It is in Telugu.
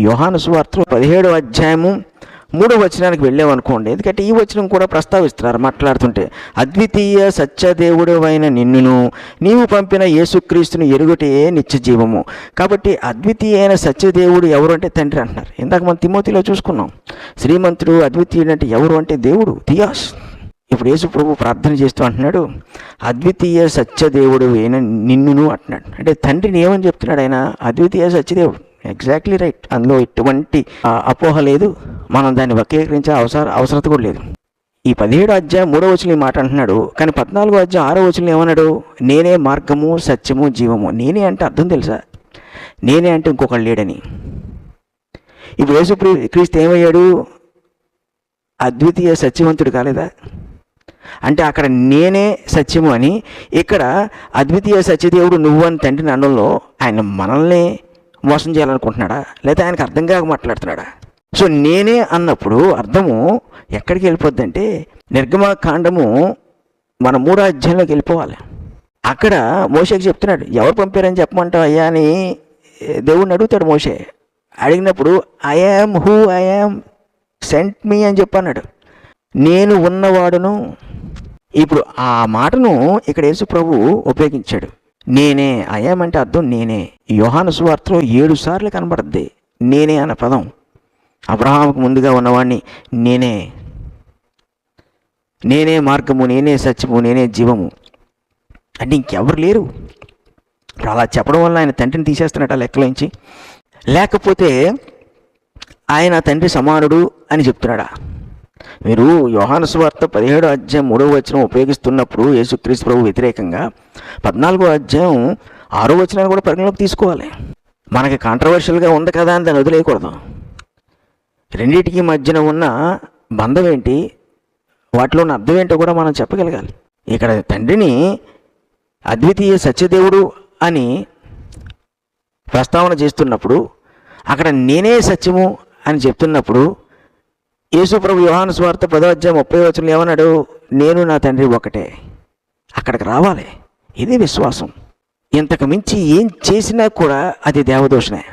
యోహాను సువార్త 17వ అధ్యాయము 3వ వచనానికి వెళ్ళామనుకోండి, ఎందుకంటే ఈ వచనం కూడా ప్రస్తావిస్తున్నారు మాట్లాడుతుంటే. అద్వితీయ సత్యదేవుడు అయిన నిన్నును నీవు పంపిన యేసుక్రీస్తుని ఎరుగటే నిత్య జీవము. కాబట్టి అద్వితీయ అయిన సత్యదేవుడు ఎవరు అంటే తండ్రి అంటున్నారు. ఇందాక మనం తిమోతిలో చూసుకున్నాం. శ్రీమంతుడు అద్వితీయుడు అంటే ఎవరు అంటే దేవుడు, థియాస్. ఇప్పుడు యేసు ప్రభు ప్రార్థన చేస్తూ అంటున్నాడు, అద్వితీయ సత్యదేవుడు అయిన నిన్నును అంటున్నాడు. అంటే తండ్రిని ఏమని చెప్తున్నాడు ఆయన? అద్వితీయ సత్యదేవుడు. Exactly right. అందులో ఎటువంటి అపోహ లేదు. మనం దాన్ని వక్రీకరించే అవసరత కూడా లేదు. ఈ 17వ అధ్యాయం 3వ వచనం ఈ మాట అంటున్నాడు. కానీ 14వ అధ్యాయం 6వ వచనం ఏమన్నాడు? నేనే మార్గము సత్యము జీవము. నేనే అంటే అర్థం తెలుసా? నేనే అంటే ఇంకొకళ్ళు లేడని. ఇప్పుడు యేసు క్రీస్తు ఏమయ్యాడు? అద్వితీయ సత్యవంతుడు కాలేదా? అంటే అక్కడ నేనే సత్యము అని, ఇక్కడ అద్వితీయ సత్యదేవుడు నువ్వు అని తండ్రిని అనడంలో ఆయన మనల్ని మోసం చేయాలనుకుంటున్నాడా, లేదా ఆయనకు అర్థం కాక మాట్లాడుతున్నాడా? సో నేనే అన్నప్పుడు అర్థము ఎక్కడికి వెళ్ళిపోద్ది అంటే నిర్గమకాండము మన 3వ అధ్యాయంలోకి వెళ్ళిపోవాలి. అక్కడ మోషేకి చెప్తున్నాడు, ఎవరు పంపారని చెప్పమంటావు అయ్యా అని దేవుడిని అడుగుతాడు. మోషే అడిగినప్పుడు I am who I am sent me అని చెప్పన్నాడు. నేను ఉన్నవాడును. ఇప్పుడు ఆ మాటను ఇక్కడ యేసు ప్రభు ఉపయోగించాడు. నేనే, అయాం అంటే అర్థం నేనే. యోహాను సువార్తలో 7 సార్లు కనబడుద్ది నేనే అన్న పదం. అబ్రహాముకు ముందుగా ఉన్నవాడిని నేనే, నేనే మార్గము, నేనే సత్యము, నేనే జీవము అంటే ఇంకెవరు లేరు. అలా చెప్పడం వల్ల ఆయన తండ్రిని తీసేస్తున్నట్ట లెక్కలోంచి, లేకపోతే ఆయన తండ్రి సమానుడు అని చెప్తున్నాడా? మీరు యోహాను సువార్త 17వ అధ్యాయం 3వ వచనం ఉపయోగిస్తున్నప్పుడు యేసుక్రీస్తు ప్రభు వ్యతిరేకంగా 14వ అధ్యాయం 6వ వచనాన్ని కూడా పరిగణలోకి తీసుకోవాలి. మనకి కాంట్రవర్షియల్గా ఉంది కదా అని దాన్ని వదిలేయకూడదు. రెండింటికి మధ్యన ఉన్న బంధం ఏంటి, వాటిలో ఉన్న అర్థం ఏంటో కూడా మనం చెప్పగలగాలి. ఇక్కడ తండ్రిని అద్వితీయ సత్యదేవుడు అని ప్రస్తావన చేస్తున్నప్పుడు, అక్కడ నేనే సత్యము అని చెప్తున్నప్పుడు, యేసు ప్రభు యోహాను సువార్త 10వ అధ్యాయం 30వ వచనంలో ఏమన్నాడు? నేను నా తండ్రి ఒకటే. అక్కడికి రావాలి. ఇది విశ్వాసం. ఇంతకు మించి ఏం చేసినా కూడా అది దేవదోషమే.